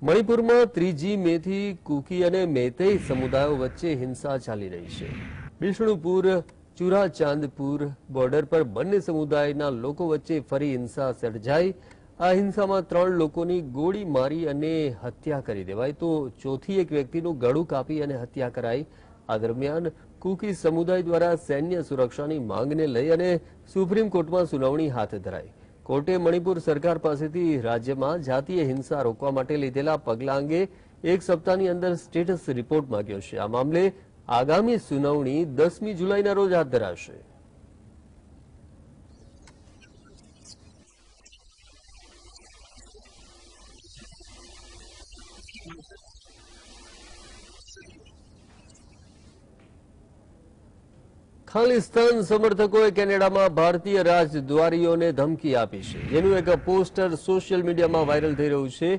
मणिपुर में 3 મે થી કુકી અને મેતેઈ સમુદાયો વચ્ચે હિંસા ચાલી રહી છે। વિષ્ણુપુર ચુરાચાંદપુર બોર્ડર પર બંને સમુદાયના લોકો વચ્ચે ફરી હિંસા સર્જાઈ। આ હિંસામાં 3 લોકોની ગોળી મારી અને હત્યા કરી દેવાઈ તો ચોથી એક વ્યક્તિનું ગળું કાપી અને હત્યા કરાઈ। આ દરમિયાન કુકી સમુદાય દ્વારા સૈન્ય સુરક્ષાની માંગને લઈ અને સુપ્રીમ કોર્ટમાં સુનાવણી હાથ ધરાઈ। कोर्टे मणिपुर सरकार पासेथी राज्य में जातीय हिंसा रोकवा माटे लीधेला पगला अंगे 1 सप्ताहनी अंदर स्टेटस रिपोर्ट मांग्यो छे। आ मामले आगामी सुनावणी 10 जुलाईना रोज हाथ धराशे। खालिस्तान समर्थकोए केनेडामां भारतीय राजद्वारीओने धमकी आपी छे, जेनुं एक पोस्टर सोशियल मीडियामां वायरल थई रह्युं छे,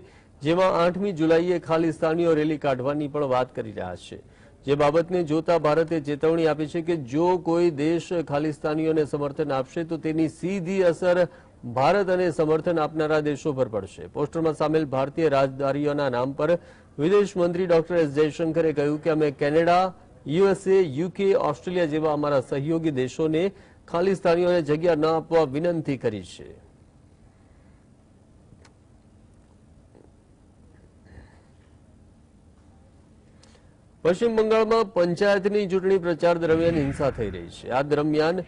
जेमां 8મી जुलाईए खालिस्तानीओ रेली काढવાની पण વાત કરી રહ્યા છે। જે બાબતને જોતા ભારતે ચેતવણી આપી છે કે જો કોઈ દેશ ખાલિસ્તાનીઓને સમર્થન આપશે તો તેની સીધી અસર ભારત અને સમર્થન આપનારા દેશો પર પડશે। પોસ્ટરમાં સામેલ ભારતીય રાજદ્વારીઓના નામ પર વિદેશ મંત્રી ડોક્ટર એસ જયશંકરે કહ્યું કે અમે કેનેડા, यूएसए, यूके, ऑस्ट्रेलिया जेवा अमारा सहयोगी देशों ने खालिस्तानीओं ने जग्या न आपवा विनंती करी छे। पश्चिम बंगाल में पंचायतनी चूंटणी प्रचार दरमियान हिंसा थई रही छे। आ दरमियान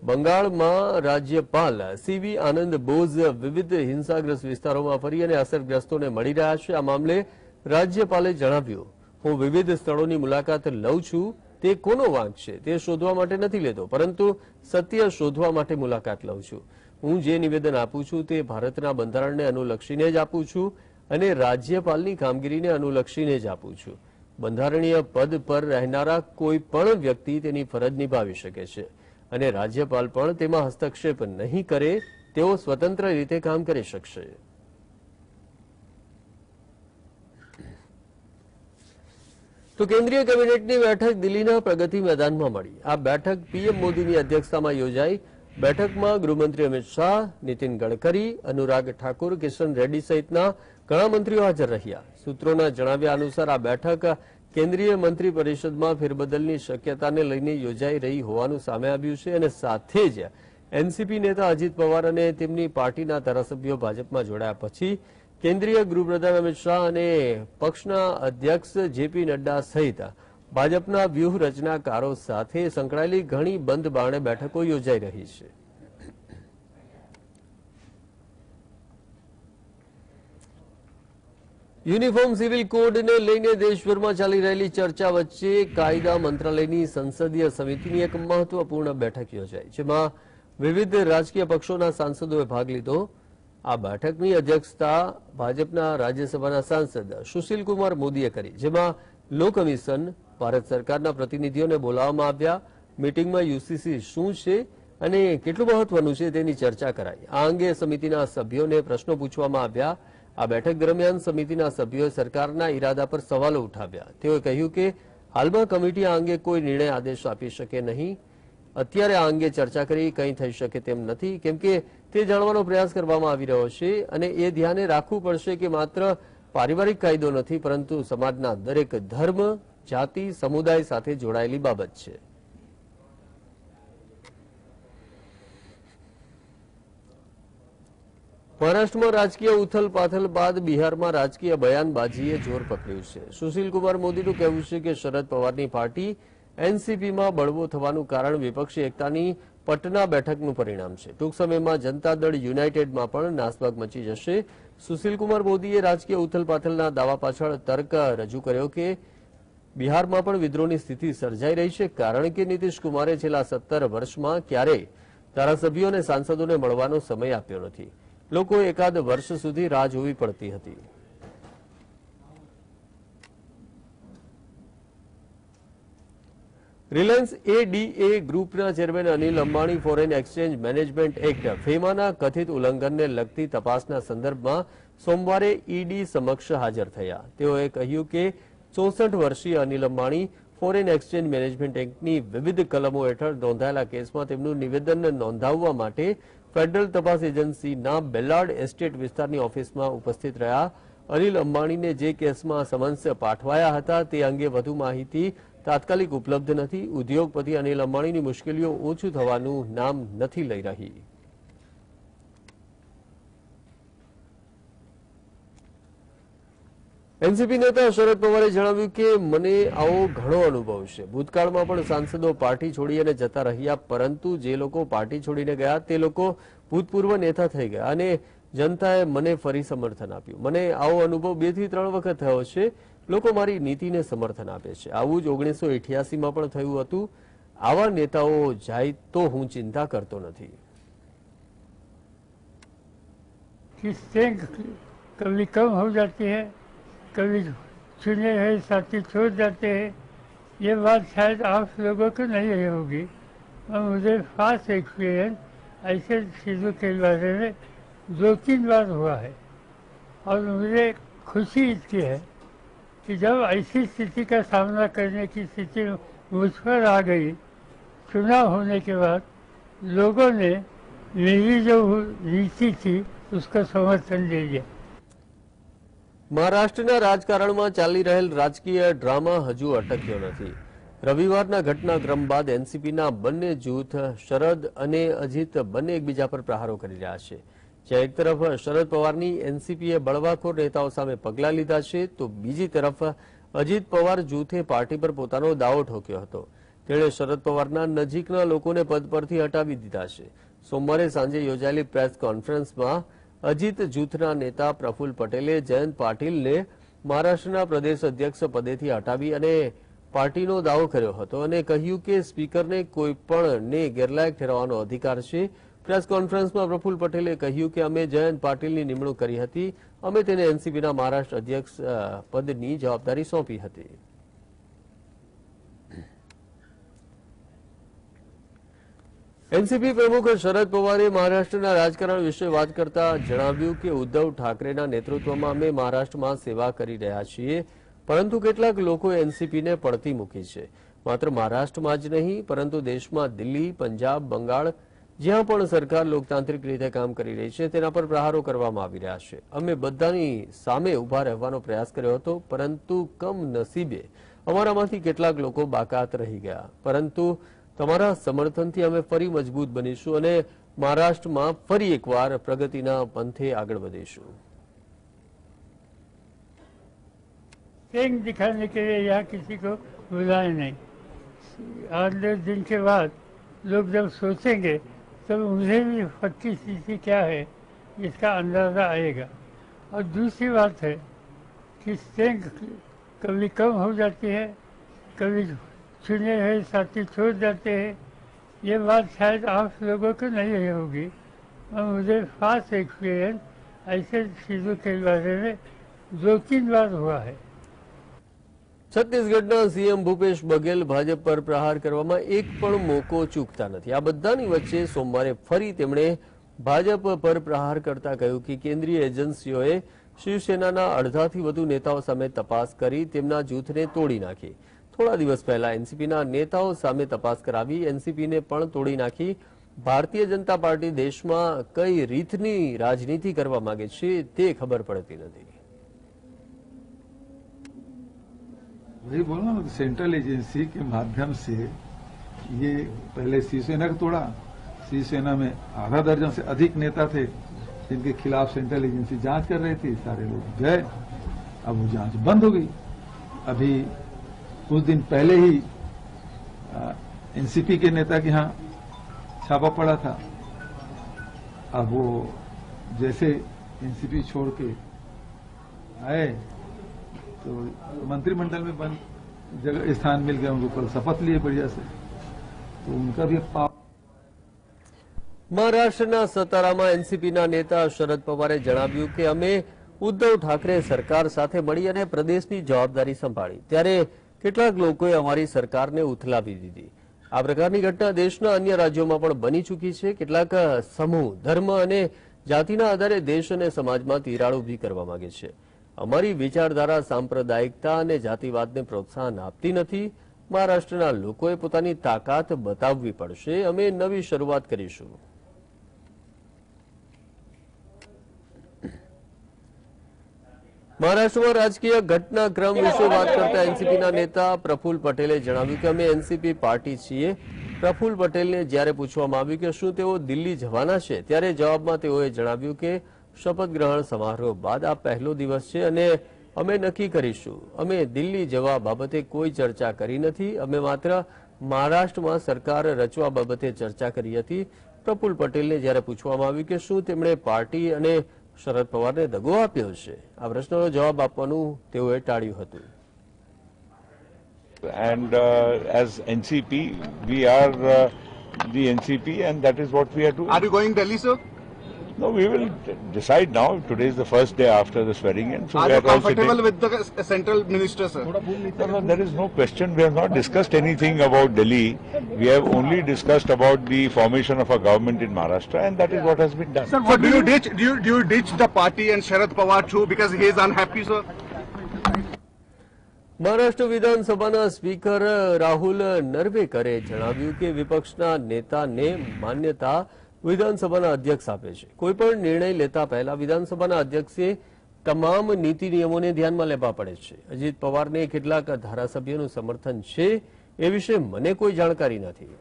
बंगाल में राज्यपाल सीवी आनंद बोज विविध हिंसाग्रस्त विस्तारों में फरी अने असरग्रस्तों ने मळी रह्या छे। आ मामले राज्यपाले जणाव्युं, હું વિવિધ સ્થળોની મુલાકાત લઉં છું તે કોનો વાંક છે તે શોધવા માટે નથી લેતો, પરંતુ સત્ય શોધવા માટે મુલાકાત લઉં છું। હું જે નિવેદન આપું છું તે ભારતના બંધારણને અનુલક્ષીને જ આપું છું અને રાજ્યપાલની કામગીરીને અનુલક્ષીને જ આપું છું। બંધારણીય પદ પર રહેનારા કોઈ પણ વ્યક્તિ તેની ફરજ નિભાવી શકે છે અને રાજ્યપાલ પણ તેમાં હસ્તક્ષેપ નહીં કરે, તેઓ સ્વતંત્ર રીતે કામ કરી શકશે। तो केंद्रीय कैबिनेटनी बैठक दिल्लीना प्रगति मैदान में मळी। आ बैठक पीएम मोदीनी अध्यक्षतामां योजाई। बैठकमां गृहमंत्री अमित शाह, नितिन गडकरी, अनुराग ठाकुर, किशन रेड्डी सहितना घणा मंत्रीओ हाजर रह्या। सूत्रोना जणाव्या अनुसार आ बैठक केंद्रीय मंत्री परिषदमां फेरबदलनी शक्यताने लईने योजाई रही होवानुं सामे आव्युं छे અને સાથે જ एनसीपी नेता अजित पवार અને તેમની પાર્ટીના ધારાસભ્યો ભાજપમાં જોડાયા પછી केंद्रीय गृहप्रधान अमित शाह અને પક્ષના અધ્યક્ષ જેપી નડ્ડા સહિત ભાજપના વ્યૂહ રચનાકારો સાથે સંકળાયેલી ઘણી બંધ બારણે બેઠકો યોજાઈ રહી છે। યુનિફોર્મ સિવિલ કોડને લઈને દેશભરમાં ચાલી રહેલી ચર્ચા વચ્ચે કાયદા મંત્રાલયની સંસદીય સમિતિની એક મહત્વપૂર્ણ બેઠક યોજાઈ, જેમાં વિવિધ રાજકીય પક્ષોના સાંસદોએ ભાગ લીધો। आ बैठकनी अध्यक्षता भाजपा राज्यसभा सांसद सुशील कुमार मोदीए करी, जेमां लो कमिशन, भारत सरकारना प्रतिनिधिओने बोलाववामां आव्या। मीटिंगमां यूसीसी शुं छे अने केटલું મહત્વનું છે તેની ચર્ચા કરાઈ। આ અંગે સમિતિના સભ્યોને પ્રશ્નો પૂછવામાં આવ્યા। આ બેઠક દરમિયાન સમિતિના સભ્યોએ સરકારના ઇરાદા પર સવાલો ઉઠાવ્યા। તેઓએ કહ્યું કે હાલમાં કમિટી આ અંગે કોઈ નિર્ણય આદેશ આપી શકે નહીં। અત્યારે આ અંગે ચર્ચા કરી કંઈ થઈ શકે તેમ નથી, કેમ કે તે જાણવાનો પ્રયાસ કરવામાં આવી રહ્યો છે અને એ ધ્યાને રાખવું પડશે કે માત્ર પારિવારિક કાયદો નથી, પરંતુ સમાજના દરેક ધર્મ, જાતિ, સમુદાય સાથે જોડાયેલી બાબત છે। મહારાષ્ટ્રમાં રાજકીય ઉથલપાથલ બાદ બિહારમાં રાજકીય બયાનબાજીએ જોર પકડ્યું છે। સુશીલ કુમાર મોદીનું કહેવું છે કે શરદ પવારની પાર્ટી एनसीपी में बळवो थवानुं कारण विपक्षी एकतानी पटना बेठकनुं परिणाम छे। टूंक समयमां जनता दल युनाइटेड में पण नासभाग मची जशे। सुशील कुमार मोदीए राजकीय उथलपाथलना दावा पाछळ तर्क रजू कर्यो के बिहार में पण विद्रोहनी स्थिति सर्जाई रही है, कारण के नीतीश कुमारे छेल्ला 17 वर्षमां क्यारेय धारासभ्यो अने सांसदोने मळवानो समय आप्यो नथी। लोकोए एकाद वर्ष सुधी राह जोवी पड़ती हती। रिलायंस एडीए ग्रुपना chairman Anil Ambani foreign exchange management act फेमाना कथित उल्लंघनने लगती तपासना संदर्भमां सोमवारे ईडी समक्ष हाजर थया। तेओए कह्युं के 64 वर्षीय Anil Ambani foreign exchange management એક્ટની વિવિધ કલમો હેઠળ નોંધાયેલા કેસમાં તેમનું નિવેદન નોંધાવવા માટે ફેડરલ તપાસ એજન્સીના બેલાર્ડ એસ્ટેટ વિસ્તારની ઓફિસમાં ઉપસ્થિત રહ્યા અનિલ અંબાણીને જે કેસમાં સમન્સ પાઠવાયા હતા તે અંગે વધુ માહિતી તાત્કાલિક ઉપલબ્ધ નથી. ઉદ્યોગપતિ અનિલ અંબાણીની મુશ્કેલીઓ ઓછું થવાનું નામ નથી લઈ રહી. એનસીપી નેતા શરદ પવારે જણાવ્યું કે મને આવો ઘણો અનુભવ છે. ભૂતકાળમાં પણ સાંસદો પાર્ટી છોડી અને જતા રહ્યા, પરંતુ જે લોકો પાર્ટી છોડીને ગયા તે લોકો ભૂતપૂર્વ નેતા થઈ ગયા અને જનતાએ મને ફરી સમર્થન આપ્યું. મને આવો અનુભવ 2 થી 3 વખત થયો છે. લોકો મારી નીતિને સમર્થન આપે છે. આવું જ 1988માં પણ થયું હતું. આવા નેતાઓ જાય તો હું ચિંતા કરતો નથી. कभी कम हो जाती है, कभी चुने हुए साथी छोड़ जाते हैं. ये बात शायद आप लोगों को नहीं रही होगी, और मुझे खास एक्सपीरियंस ऐसे चीज़ों के बारे में 2-3 बार हुआ है. और मुझे खुशी इसकी है कि जब ऐसी स्थिति का सामना करने की स्थिति मुझ पर आ गई, चुनाव होने के बाद लोगों ने मेरी जो नीति थी उसका समर्थन दे दिया. મહારાષ્ટ્રના રાજકારણમાં ચાલી રહેલ રાજકીય ડ્રામા હજુ અટક્યો નથી. રવિવારના ઘટનાક્રમ બાદ એનસીપીના બંને જૂથ શરદ અને અજીત બંને એકબીજા પર પ્રહારો કરી રહ્યા છે. જ્યાં એક તરફ શરદ પવારની એનસીપીએ બળવાખોર નેતાઓ સામે પગલાં લીધા છે, તો બીજી તરફ અજીત પવાર જૂથે પાર્ટી પર પોતાનો દાવો ઠોક્યો હતો. તેણે શરદ પવારના નજીકના લોકોને પદ પરથી હટાવી દીધા છે. સોમવારે સાંજે યોજાયેલી પ્રેસ કોન્ફરન્સમાં અજીત જૂથના નેતા પ્રફુલ્લ પટેલે જયંત પાટીલને મહારાષ્ટ્રના પ્રદેશ અધ્યક્ષ પદેથી હટાવી અને પાર્ટીનો દાવો કર્યો હતો અને કહ્યું કે સ્પીકરને કોઈપણને ગેરલાયક ઠેરવવાનો અધિકાર છે. પ્રેસ કોન્ફરન્સમાં પ્રફુલ્લ પટેલે કહ્યું કે અમે જયંત પાટીલની નિમણૂક કરી હતી. અમે તેને એનસીપીના મહારાષ્ટ્ર અધ્યક્ષ પદની જવાબદારી સોંપી હતી. એનસીપી પ્રમુખ શરદ પવારે મહારાષ્ટ્રના રાજકારણ વિશે વાત કરતા જણાવ્યું કે ઉદ્ધવ ઠાકરેના નેતૃત્વમાં અમે મહારાષ્ટ્રમાં સેવા કરી રહ્યા છીએ, પરંતુ કેટલાક લોકોએ એનસીપીને પડતી મૂકી છે. માત્ર મહારાષ્ટ્રમાં જ નહીં, પરંતુ દેશમાં દિલ્હી, પંજાબ, બંગાળ જ્યાં પણ સરકાર લોકતાંત્રિક રીતે કામ કરી રહી છે તેના પર પ્રહારો કરવામાં આવી રહ્યા છે. અમે બધાની સામે ઉભા રહેવાનો પ્રયાસ કર્યો હતો, પરંતુ કમનસીબે અમારામાંથી કેટલાક લોકો બાકાત રહી ગયા. પરંતુ તમારા સમર્થનથી અમે ફરી મજબૂત બનીશું અને મહારાષ્ટ્રમાં ફરી એકવાર પ્રગતિના પંથે આગળ વધીશું. पेंग दिखाने के लिए यहाँ किसी को बुलाए नहीं. 8-10 दिन के बाद लोग जब सोचेंगे तब मुझे भी पक्की स्थिति क्या है इसका अंदाज़ा आएगा. और दूसरी बात है कि स्ट्रेंथ कभी कम हो जाती है, कभी चुने हुए साथी छोड़ जाते हैं. ये बात शायद आप लोगों को नहीं रही होगी, और मुझे खास एक्सपीरियंस ऐसे चीज़ों के बारे में 2-3 बार हुआ है. છત્તીસગઢના સીએમ ભૂપેશ બઘેલ ભાજપ પર પ્રહાર કરવામાં એક પણ મોકો ચૂકતા નથી. આ બધાની વચ્ચે સોમવારે ફરી તેમણે ભાજપ પર પ્રહાર કરતા કહ્યું કે કેન્દ્રીય એજન્સીઓએ શિવસેનાના અડધાથી વધુ નેતાઓ સામે તપાસ કરી તેમના જૂથને તોડી નાખી. થોડા દિવસ પહેલા એનસીપીના નેતાઓ સામે તપાસ કરાવી એનસીપીને પણ તોડી નાખી. ભારતીય જનતા પાર્ટી દેશમાં કઈ રીતની રાજનીતિ કરવા માંગે છે તે ખબર પડતી નથી. वही बोला ना, सेंट्रल एजेंसी के माध्यम से ये पहले शिवसेना को तोड़ा. शिवसेना में आधा दर्जन से अधिक नेता थे जिनके खिलाफ सेंट्रल एजेंसी जांच कर रही थी. सारे लोग गए, अब वो जांच बंद हो गई. अभी कुछ दिन पहले ही एनसीपी के नेता के यहाँ छापा पड़ा था. अब वो जैसे एनसीपी छोड़ के आए तो मंत्रिमंडल में बंद जगह स्थान मिल गया. उनको कल शपथ लिए बढ़िया से, तो उनका भी મહારાષ્ટ્રના સતારામાં એનસીપીના નેતા શરદ પવારે જણાવ્યું કે અમે ઉદ્ધવ ઠાકરે સરકાર સાથે મળી અને પ્રદેશની જવાબદારી સંભાળી, ત્યારે કેટલાક લોકોએ અમારી સરકારને ઉથલાવી દીધી. આ પ્રકારની ઘટના દેશના અન્ય રાજ્યોમાં પણ બની ચૂકી છે. કેટલાક સમૂહ ધર્મ અને જાતિના આધારે દેશ અને સમાજમાં તિરાડ ઊભી કરવા માંગે છે. અમારી વિચારધારા સાંપ્રદાયિકતા અને જાતિવાદને પ્રોત્સાહન આપતી નથી. મહારાષ્ટ્રના લોકોએ પોતાની તાકાત બતાવવી પડશે. અમે નવી શરૂઆત કરીશું. મહારાષ્ટ્રમાં રાજકીય ઘટનાક્રમ વિશે વાત કરતા એનસીપીના નેતા પ્રફુલ્લ પટેલે જણાવ્યું કે અમે એનસીપી પાર્ટી છીએ। પ્રફુલ્લ પટેલને જ્યારે પૂછવામાં આવ્યું કે શું તેઓ દિલ્હી જવાના છે, ત્યારે જવાબમાં તેઓએ જણાવ્યું કે શપથ ગ્રહણ સમારોહ બાદ આ પહેલો દિવસ છે અને અમે નક્કી કરીશું। અમે દિલ્હી જવા બાબતે કોઈ ચર્ચા કરી નથી, અમે માત્ર મહારાષ્ટ્રમાં સરકાર રચવા બાબતે ચર્ચા કરી હતી। પ્રફુલ્લ પટેલને જ્યારે પૂછવામાં આવ્યું કે શું તેમણે પાર્ટી અને શરદ પવારને દગો આપ્યો છે, આ પ્રશ્નનો જવાબ આપવાનું તેઓએ ટાળ્યું હતું। And as NCP, we are the NCP, and that is what we are doing. Are you going Delhi, sir? No, we will decide now. Today is the first day after the swearing in. So Are we you are all comfortable sitting. with the central minister, sir? No, there is no question. We have not discussed anything about Delhi. We have only discussed about the formation of a government in Maharashtra, and that is what has been done. Sir, do you ditch the party and Sharad Pawar too because he is unhappy, sir? Maharashtra વિધાનસભાના speaker Rahul નરવેકરે જણાવ્યું કે વિપક્ષના નેતાને માન્યતા વિધાનસભાના અધ્યક્ષ આપે છે। કોઈપણ નિર્ણય લેતા પહેલા વિધાનસભાના અધ્યક્ષે તમામ નીતિ નિયમોને ધ્યાનમાં લેવા પડે છે। અજીત પવારને કેટલાક ધારાસભ્યોનું સમર્થન છે એ વિશે મને કોઈ જાણકારી નથી।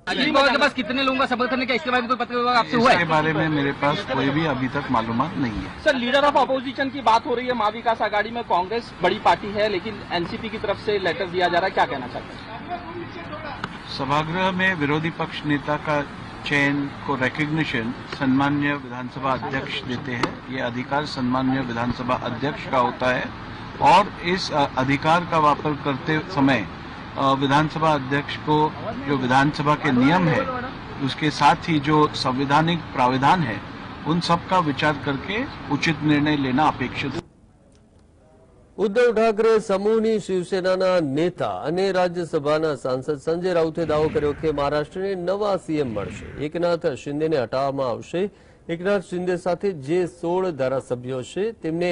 अजीत पवार के पास कितने लोगों का समर्थन है, क्या इसके बारे में कोई पत्र विभाग आपसे हुआ इसके है? बारे में मेरे पास कोई भी अभी तक मालूमात नहीं है। सर, लीडर ऑफ अपोजिशन की बात हो रही है। महाविकास आघाड़ी में कांग्रेस बड़ी पार्टी है, लेकिन एनसीपी की तरफ से लेटर दिया जा रहा है, क्या कहना चाहते हैं? सभागृह में विरोधी पक्ष नेता का चयन को रिकग्निशन सम्मान्य विधानसभा अध्यक्ष देते हैं। ये अधिकार सम्मान्य विधानसभा अध्यक्ष का होता है और इस अधिकार का वापर करते समय विधानसभा अध्यक्ष को जो विधानसभा के नियम है उसके साथ ही जो संवैधानिक प्राविधान है उन सब का विचार करके उचित निर्णय लेना अपेक्षित है। ઉદ્ધવ ઠાકરે સમૂહની શિવસેનાના નેતા અને રાજ્યસભાના સાંસદ સંજય રાઉતે દાવો કર્યો કે મહારાષ્ટ્રને નવા સીએમ મળશે। એકનાથ શિંદેને હટાવવામાં આવશે। એકનાથ શિંદે સાથે જે 16 ધારાસભ્યો છે તેમને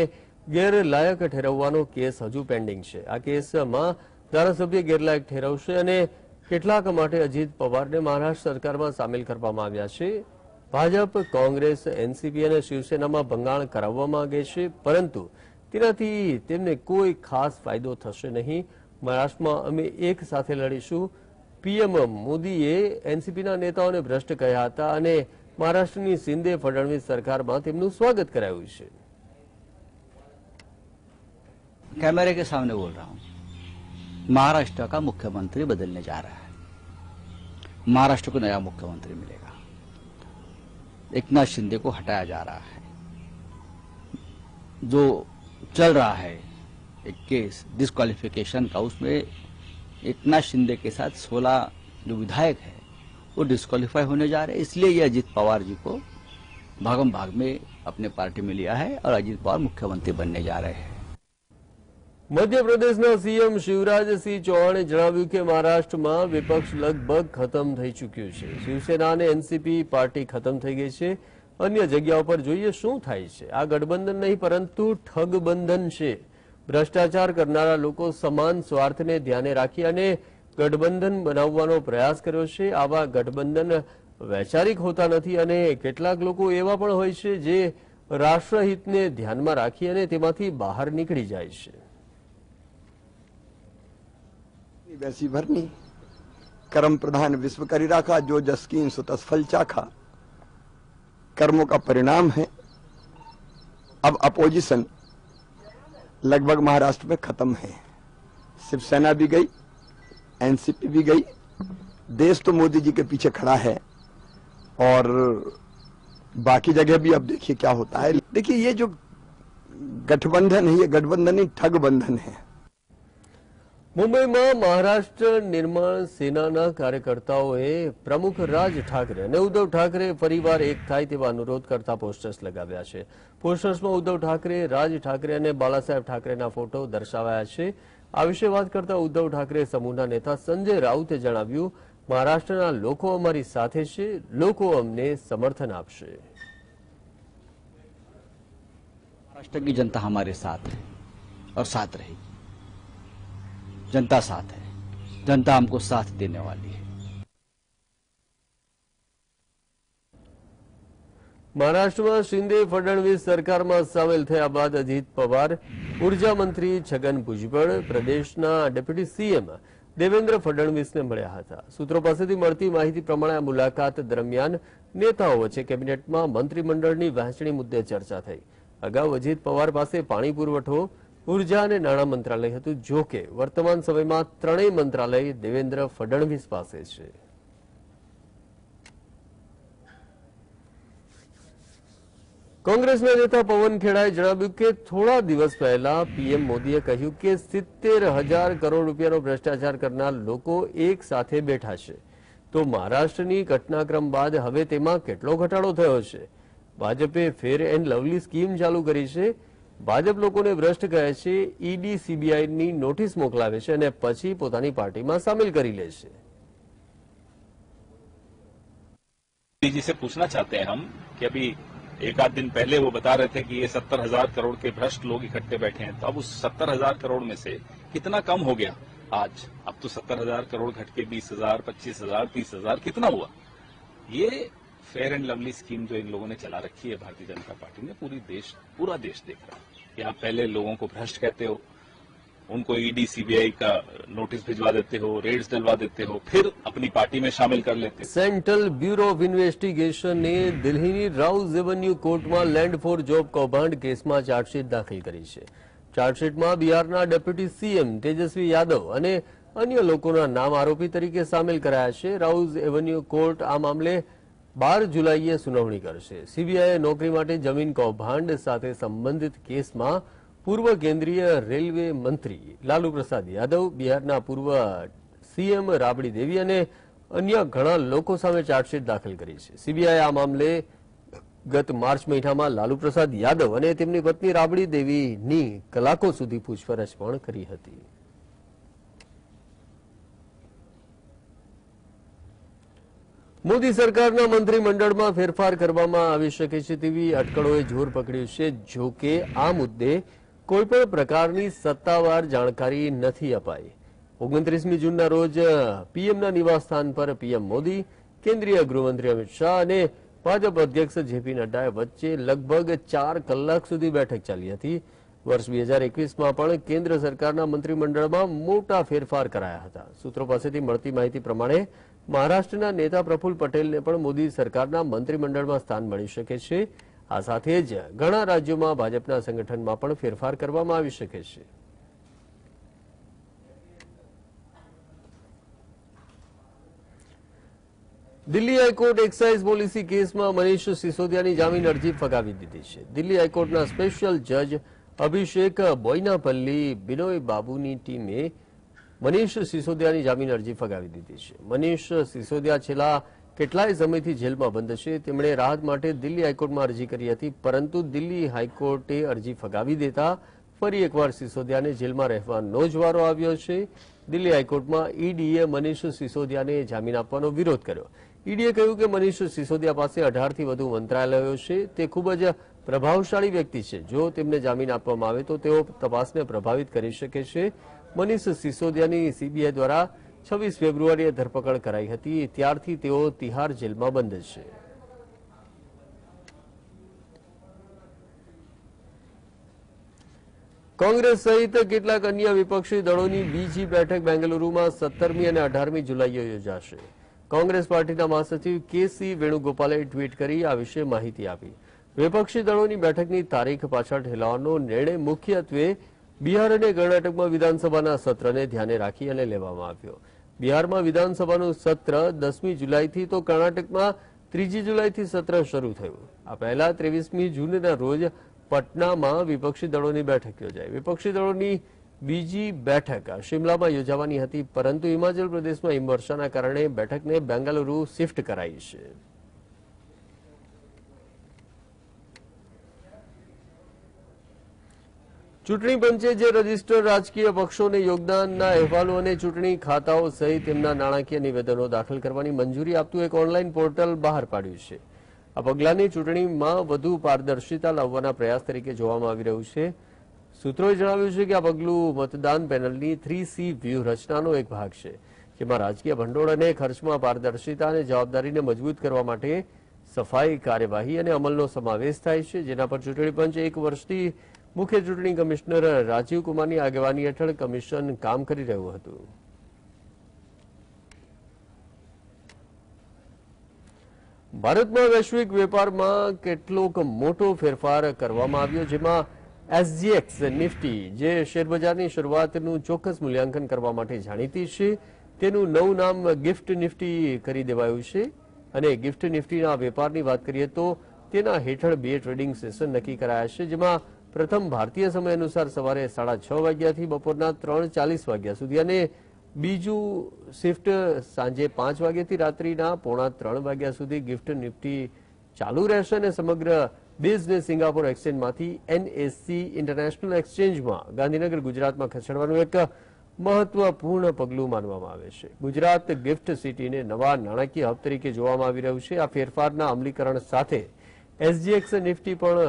ગેરલાયક ઠેરવવાનો કેસ હજુ પેન્ડિંગ છે। આ કેસમાં ધારાસભ્ય ગેરલાયક ઠેરવશે અને કેટલાક માટે અજીત પવારને મહારાષ્ટ્ર સરકારમાં સામેલ કરવામાં આવ્યા છે। ભાજપ, કોંગ્રેસ, એનસીપી અને શિવસેનામાં ભંગાણ કરાવવા માંગે છે, પરંતુ તેનાથી તેમને કોઈ ખાસ ફાયદો થશે નહીં। મહારાષ્ટ્રમાં અમે એક સાથે લડીશું। પીએમ મોદીએ એનસીપીના નેતાઓને ભ્રષ્ટ કહ્યા હતા અને મહારાષ્ટ્રની શિંદે ફડણવીસ સરકારમાં તેમનું સ્વાગત કરાયું છે। कैमरे के सामने बोल रहा हूं, महाराष्ट्र का मुख्यमंत्री बदलने जा रहा है। महाराष्ट्र को नया मुख्यमंत्री मिलेगा। एकनाथ शिंदे को हटाया जा रहा है। जो चल रहा है एक केस डिस्क्वालिफिकेशन का, उसमें एकनाथ शिंदे के साथ 16 जो विधायक है वो डिस्क्वालीफाई होने जा रहे हैं। इसलिए ये अजीत पवार जी को भागम भाग में अपने पार्टी में लिया है और अजीत पवार मुख्यमंत्री बनने जा रहे हैं। મધ્યપ્રદેશના સીએમ શિવરાજસિંહ ચૌહાણે જણાવ્યું કે મહારાષ્ટ્રમાં વિપક્ષ લગભગ ખતમ થઈ ચૂક્યું છે। શિવસેના અને એનસીપી પાર્ટી ખતમ થઈ ગઈ છે। અન્ય જગ્યાઓ પર જોઈએ શું થાય છે। આ ગઠબંધન નહીં પરંતુ ઠગબંધન છે। ભ્રષ્ટાચાર કરનારા લોકો સમાન સ્વાર્થને ધ્યાને રાખી અને ગઠબંધન બનાવવાનો પ્રયાસ કર્યો છે। આવા ગઠબંધન વૈચારિક હોતા નથી અને કેટલાક લોકો એવા પણ હોય છે જે રાષ્ટ્રહિતને ધ્યાનમાં રાખી અને તેમાંથી બહાર નીકળી જાય છે। वैसी भरनी कर्म प्रधान विश्व करी राखा, जो जस कीन सो तस फल चाखा। कर्मों का परिणाम है। अब अपोजिशन लगभग महाराष्ट्र में खत्म है। शिवसेना भी गई, एनसीपी भी गई। देश तो मोदी जी के पीछे खड़ा है और बाकी जगह भी अब देखिए क्या होता है। देखिए ये जो गठबंधन है, ये गठबंधन ही ठग बंधन है। મુંબઈમાં મહારાષ્ટ્ર નિર્માણ સેનાના કાર્યકર્તાઓએ પ્રમુખ રાજ ઠાકરે અને ઉદ્ધવ ઠાકરે ફરીવાર એક થાય તેવા અનુરોધ કરતા પોસ્ટર્સ લગાવ્યા છે। પોસ્ટર્સમાં ઉદ્ધવ ઠાકરે, રાજ ઠાકરે અને બાલાસાહેબ ઠાકરેના ફોટો દર્શાવાયા છે। આ વિશે વાત કરતા ઉદ્ધવ ઠાકરે સમૂહના નેતા સંજય રાઉતે જણાવ્યું, મહારાષ્ટ્રના લોકો અમારી સાથે છે, લોકો અમને સમર્થન આપશે। महाराष्ट्र की जनता हमारे साथ है और साथ रहेगी। जनता साथ है, जनता हमको साथ देने वाली है। મહારાષ્ટ્રમાં શિંદે ફડણવીસ સરકારમાં સામેલ થયા બાદ અજીત પવાર, ઉર્જા મંત્રી છગન ભુજબળ, પ્રદેશના ડેપ્યુટી સીએમ દેવેન્દ્ર ફડણવીસને મળ્યા હતા. સૂત્રો પાસેથી મળતી માહિતી પ્રમાણે આ મુલાકાત દરમિયાન નેતાઓ વચ્ચે કેબિનેટમાં મંત્રીમંડળની વહેંચણી મુદ્દે ચર્ચા થઈ. અગાઉ અજીત પવાર પાસે પાણી પુરવઠો, ઉર્જા અને નાણાં મંત્રાલય હતું. જો કે વર્તમાન સમયમાં ત્રણેય મંત્રાલય દેવેન્દ્ર ફડણવીસ પાસે છે. કોંગ્રેસના નેતા પવન ખેડાએ જણાવ્યું કે થોડા દિવસ પહેલા પીએમ મોદીએ કહ્યું કે 70,000 કરોડ રૂપિયાનો ભ્રષ્ટાચાર કરનાર લોકો એક સાથે બેઠા છે. તો મહારાષ્ટ્રની ઘટનાક્રમ બાદ હવે તેમાં કેટલો ઘટાડો થયો છે? ભાજપે ફેર એન્ડ લવલી સ્કીમ ચાલુ કરી છે. ભાજપ લોકોને ભ્રષ્ટ કહે છે, ઈડી સીબીઆઈની નોટિસ મોકલાવે છે અને પછી પોતાની પાર્ટીમાં સામેલ કરી લે છે. जी से पूछना चाहते हैं हम कि अभी एक आध दिन पहले वो बता रहे थे कि ये 70,000 करोड़ के भ्रष्ट लोग इकट्ठे बैठे हैं, तो अब उस 70,000 करोड़ में से कितना कम हो गया आज? अब तो 70,000 करोड़ घट के 20,000, 25,000, 30,000 कितना हुआ? ये फेयर एंड लवली स्कीम जो इन लोगों ने चला रखी है भारतीय जनता पार्टी ने, पूरा देश देख रहा है कि आप पहले लोगों को भ्रष्ट कहते हो, उनको ईडी सीबीआई का नोटिस भिजवा देते हो, रेड्स डलवा देते हो, फिर अपनी पार्टी में शामिल कर लेते हो. સેન્ટ્રલ બ્યુરો ઓફ ઇન્વેસ્ટિગેશને દિલ્હીની રાઉઝ એવન્યુ કોર્ટમાં લેન્ડ ફોર જોબ કૌભાંડ કેસમાં ચાર્જશીટ દાખલ કરી છે. ચાર્જશીટમાં બિહારના ડેપ્યુટી સીએમ તેજસ્વી યાદવ અને અન્ય લોકોના નામ આરોપી તરીકે સામેલ કરાયા છે. રાઉઝ એવન્યુ કોર્ટ આ મામલે 12 જુલાઈએ સુનાવણી કરશે. સીબીઆઈએ નોકરી માટે જમીન કૌભાંડ સાથે સંબંધિત કેસમાં પૂર્વ કેન્દ્રીય રેલવે મંત્રી લાલુ પ્રસાદ યાદવ, બિહારના પૂર્વ સીએમ રાબડી દેવી અને અન્ય ઘણા લોકો સામે ચાર્જશીટ દાખલ કરી છે. સીબીઆઈએ આ મામલે ગત માર્ચ મહિનામાં લાલુ પ્રસાદ યાદવ અને તેમની પત્ની રાબડી દેવીની કલાકો સુધી પૂછપરછ પણ કરી હતી. મોદી સરકારના મંત્રીમંડળમાં ફેરફાર કરવામાં આવી શકે છે તેવી અટકળોએ જોર પકડ્યું છે. જો કે આ મુદ્દે કોઈપણ પ્રકારની સત્તાવાર જાણકારી નથી અપાઈ. 29મી જૂનના રોજ પીએમના નિવાસસ્થાન પર પીએમ મોદી, કેન્દ્રીય ગૃહમંત્રી અમિત શાહ અને ભાજપ અધ્યક્ષ જેપી નડ્ડા વચ્ચે લગભગ 4 કલાક સુધી બેઠક ચાલી હતી. વર્ષ 2021માં પણ કેન્દ્ર સરકારના મંત્રીમંડળમાં મોટા ફેરફાર કરાયા હતા. સૂત્રો પાસેથી મળતી માહિતી પ્રમાણે મહારાષ્ટ્રના નેતા પ્રફુલ્લ પટેલને પણ મોદી સરકારના મંત્રીમંડળમાં સ્થાન મળી શકે છે. આ સાથે જ ઘણા રાજ્યોમાં ભાજપના સંગઠનમાં પણ ફેરફાર કરવામાં આવી શકે છે. દિલ્હી હાઈકોર્ટ એક્સાઇઝ પોલિસી કેસમાં મનીષ સિસોદિયાની જામીન અરજી ફગાવી દીધી છે. દિલ્હી હાઈકોર્ટના સ્પેશિયલ જજ અભિષેક બોયનાપલ્લી બિનોય બાબુની ટીમે મનીષ સિસોદિયાની જામીન અરજી ફગાવી દીધી છે. મનીષ સિસોદિયા છેલ્લા કેટલાય સમયથી જેલમાં બંધ છે. તેમણે રાહત માટે દિલ્હી હાઈકોર્ટમાં અરજી કરી હતી, પરંતુ દિલ્હી હાઈકોર્ટે અરજી ફગાવી દેતા ફરી એકવાર સિસોદિયાને જેલમાં રહેવાનો જ વારો આવ્યો છે. દિલ્હી હાઈકોર્ટમાં ઈડીએ મનીષ સિસોદિયાને જામીન આપવાનો વિરોધ કર્યો. ઈડીએ કહ્યું કે મનીષ સિસોદિયા પાસે 18થી વધુ મંત્રાલયો છે. તે ખૂબ જ પ્રભાવશાળી વ્યક્તિ છે. જો તેમને જામીન આપવામાં આવે તો તેઓ તપાસને પ્રભાવિત કરી શકે છે. મનીષ સિસોદિયાની સીબીઆઈ દ્વારા 26 ફેબ્રુઆરીએ ધરપકડ કરાઈ હતી. ત્યારથી તેઓ તિહાર જેલમાં બંધ છે. કોંગ્રેસ સહિત કેટલાક અન્ય વિપક્ષી દળોની બીજી બેઠક બેંગલુરુમાં 17મી અને 18મી જુલાઈએ યોજાશે. કોંગ્રેસ પાર્ટીના મહાસચિવ કેસી વેણુગોપાલે ટ્વીટ કરી આ વિશે માહિતી આપી. વિપક્ષી દળોની બેઠકની તારીખ પાછળ ઠેલાવવાનો નિર્ણય મુખ્યત્વે બિહાર અને કર્ણાટકમાં વિધાનસભાના સત્રને ધ્યાને રાખી અને લેવામાં આવ્યો. બિહારમાં વિધાનસભાનું સત્ર 10મી જુલાઈથી તો કર્ણાટકમાં 3જી જુલાઈથી સત્ર શરૂ થયું. આ પહેલા 23મી જૂનના રોજ પટનામાં વિપક્ષી દળોની બેઠક યોજાઈ. વિપક્ષી દળોની બીજી બેઠક શિમલામાં યોજાવાની હતી, પરંતુ હિમાચલ પ્રદેશમાં હિમવર્ષાના કારણે બેઠકને બેંગલુરુ શિફ્ટ કરાઈ છે. ચૂંટણી પંચે જે રજીસ્ટર રાજકીય પક્ષોને યોગદાનના અહેવાલો અને ચૂંટણી ખાતાઓ સહિત તેમના નાણાકીય નિવેદનો દાખલ કરવાની મંજૂરી આપતું એક ઓનલાઈન પોર્ટલ બહાર પાડ્યું છે. આ પગલાંને ચૂંટણીમાં વધુ પારદર્શિતા લાવવાના પ્રયાસ તરીકે જોવામાં આવી રહ્યું છે. સૂત્રોએ જણાવ્યું છે કે આ પગલું મતદાન પેનલની 3C વ્યૂહરચનાનો એક ભાગ છે, જેમાં રાજકીય ભંડોળ અને ખર્ચમાં પારદર્શિતા અને જવાબદારીને મજબૂત કરવા માટે સફાઈ કાર્યવાહી અને અમલનો સમાવેશ થાય છે, જેના પર ચૂંટણી પંચ 1 વર્ષથી મુખ્ય ચૂંટણી કમિશનર રાજીવ કુમારની આગેવાની હેઠળ કમિશન કામ કરી રહ્યું હતું. ભારતમાં વૈશ્વિક વેપારમાં કેટલોક મોટો ફેરફાર કરવામાં આવ્યો, જેમાં એસજીએક્સ નિફ્ટી, જે શેરબજારની શરૂઆતનું ચોક્કસ મૂલ્યાંકન કરવા માટે જાણીતી છે, તેનું નવું નામ ગિફ્ટ નિફ્ટી કરી દેવાયું છે. અને ગિફ્ટ નિફ્ટીના વેપારની વાત કરીએ તો તેના હેઠળ 2 ટ્રેડિંગ સેશન નક્કી કરાયા છે, જેમાં પ્રથમ ભારતીય સમય અનુસાર સવારે 6:30 વાગ્યાથી બપોરના 3:40 વાગ્યા સુધી અને બીજું શિફ્ટ સાંજે 5 વાગ્યાથી રાત્રિના 2:45 વાગ્યા સુધી ગિફ્ટ નિફ્ટી ચાલુ રહેશે અને સમગ્ર બિઝનેસ સિંગાપોર એક્સચેન્જમાંથી એનએસસી ઇન્ટરનેશનલ એક્સચેન્જમાં ગાંધીનગર ગુજરાતમાં ખસેડવાનું એક મહત્વપૂર્ણ પગલું માનવામાં આવે છે. ગુજરાત ગિફ્ટ સિટીને નવા નાણાકીય હબ તરીકે જોવામાં આવી રહ્યું છે. આ ફેરફારના અમલીકરણ સાથે એસજીએક્સ નિફ્ટી પણ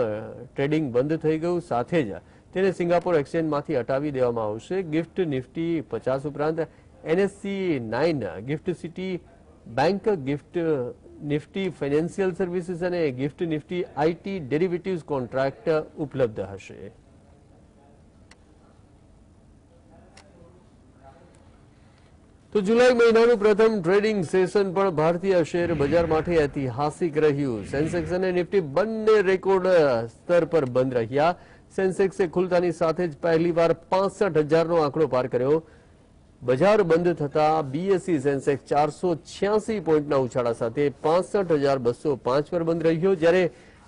ટ્રેડિંગ બંધ થઈ ગયું, સાથે જ તેને સિંગાપોર એક્સચેન્જમાંથી હટાવી દેવામાં આવશે. ગિફ્ટ નિફ્ટી 50 ઉપરાંત NSC 9 Gift City bank, Gift Nifty financial services અને Gift Nifty IT derivatives contract ઉપલબ્ધ હશે. તો જુલાઈ મહિનાનું પ્રથમ ટ્રેડિંગ સેશન પણ ભારતીય શેર બજાર માટે ઐતિહાસિક રહ્યું. સેન્સેક્સ અને નિફ્ટી બંને રેકોર્ડ સ્તર પર બંધ રહ્યા. સેન્સેક્સે ખુલતાની સાથે જ પહેલીવાર 65,000નો આંકડો પાર કર્યો. બજાર બંધ થતા બીએસઈ સેન્સેક્સ 486 પોઈન્ટના ઉછાળા સાથે 65,205 પર બંધ રહ્યો, જ્યારે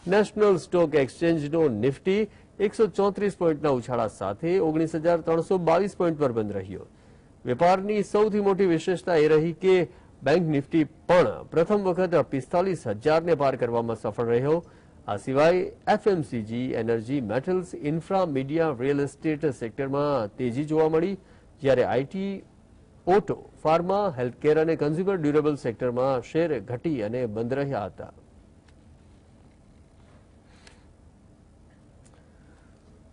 નેશનલ સ્ટોક એક્સચેન્જનો નિફ્ટી 134 પોઈન્ટના ઉછાળા સાથે 19,322 પોઈન્ટ પર બંધ રહ્યો. વેપારની સૌથી મોટી વિશેષતા એ રહી કે બેંક નિફ્ટી પણ પ્રથમ વખત 45,000ને પાર કરવામાં સફળ રહ્યો. આ સિવાય FMCG, energy, metals, infra, media, real estate સેક્ટરમાં તેજી જોવા મળી, જ્યારે આઈટી, ઓટો, ફાર્મા, હેલ્થકેર અને કન્ઝ્યુમર ડ્યુરેબલ સેક્ટરમાં શેર ઘટી અને બંધ રહ્યા હતા.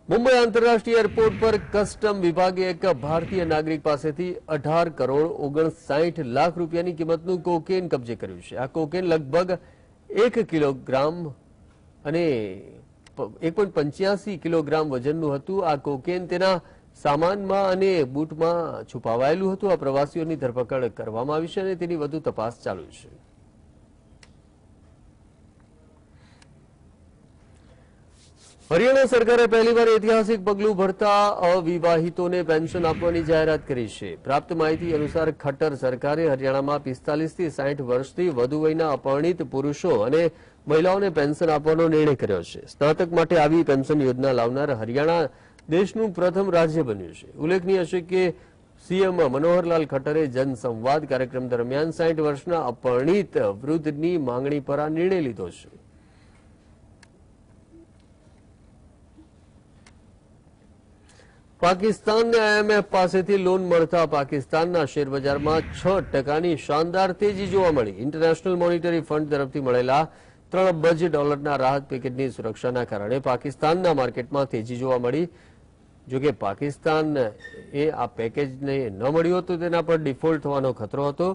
મુંબઈ આંતરરાષ્ટ્રીય એરપોર્ટ પર કસ્ટમ વિભાગે એક ભારતીય નાગરિક પાસેથી 18,59 લાખ રૂપિયાની કિંમતનું કોકેન કબજે કર્યું છે. આ કોકેન લગભગ 1 કિલોગ્રામ અને 1.85 કિલોગ્રામ વજનનું હતું. આ કોકેન તેના સામાનમાં અને બૂટમાં છુપાવાયેલું હતું. આ પ્રવાસીઓની ધરપકડ કરવામાં આવી છે અને તેની વધુ તપાસ ચાલુ છે. હરિયાણા સરકારે પહેલીવાર ઐતિહાસિક પગલું ભરતા અવિવાહિતોને પેન્શન આપવાની જાહેરાત કરી છે. પ્રાપ્ત માહિતી અનુસાર ખટ્ટર સરકારે હરિયાણામાં 45 થી 60 વર્ષથી વધુ વયના અપરિણિત પુરુષો અને મહિલાઓને પેન્શન આપવાનો નિર્ણય કર્યો છે. સ્નાતક માટે આવી પેન્શન યોજના લાવનાર હરિયાણા દેશનું પ્રથમ રાજ્ય બન્યું છે. ઉલ્લેખનીય છે કે સીએમ મનોહરલાલ ખટ્ટરે જનસંવાદ કાર્યક્રમ દરમિયાન 60 વર્ષના અપરિણિત વૃદ્ધની માંગણી પર આ નિર્ણય લીધો છે. પાકિસ્તાનને આઈએમએફ પાસેથી લોન મળતા પાકિસ્તાનના શેરબજારમાં 6% શાનદાર તેજી જોવા મળી. ઇન્ટરનેશનલ મોનિટરી ફંડ તરફથી મળેલા $3 અબજ રાહત પેકેજની સુરક્ષાના કારણે પાકિસ્તાનના માર્કેટમાં તેજી જોવા મળી. જોકે પાકિસ્તાન આ પેકેજને ન મળ્યું હતું, તેના પર ડિફોલ્ટ થવાનો ખતરો હતો.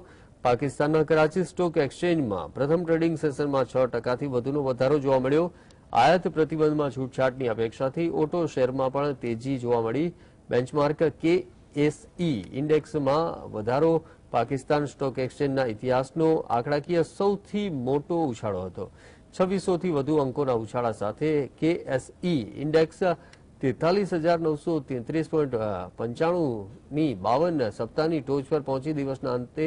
પાકિસ્તાનના કરાચી સ્ટોક એક્સચેન્જમાં પ્રથમ ટ્રેડિંગ સેશનમાં 6%થી વધુનો વધારો જોવા મળ્યો. આયાત પ્રતિબંધમાં છૂટછાટની અપેક્ષાથી ઓટો શેરમાં પણ તેજી જોવા મળી. બેન્ચમાર્ક કેએસઈ ઇન્ડેક્સમાં વધારો પાકિસ્તાન સ્ટોક એક્સચેન્જના ઇતિહાસનો આંકડાકીય સૌથી મોટો ઉછાળો હતો. 2600થી વધુ અંકોના ઉછાળા સાથે કેએસઈ ઇન્ડેક્સ 43,933.95ની 52 સપ્તાહની ટોચ પર પહોંચી દિવસના અંતે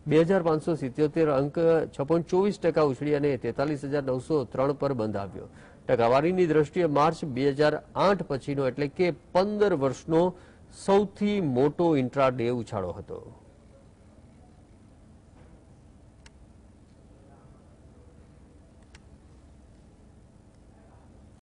2,577 અંક 6.24% ઉછળી અને 43,903 પર બંધ આવ્યો. ટકાવારીની દ્રષ્ટિએ માર્ચ 2008 પછીનો એટલે કે 15 વર્ષનો સૌથી મોટો ઇન્ટ્રા ડે ઉછાળો હતો.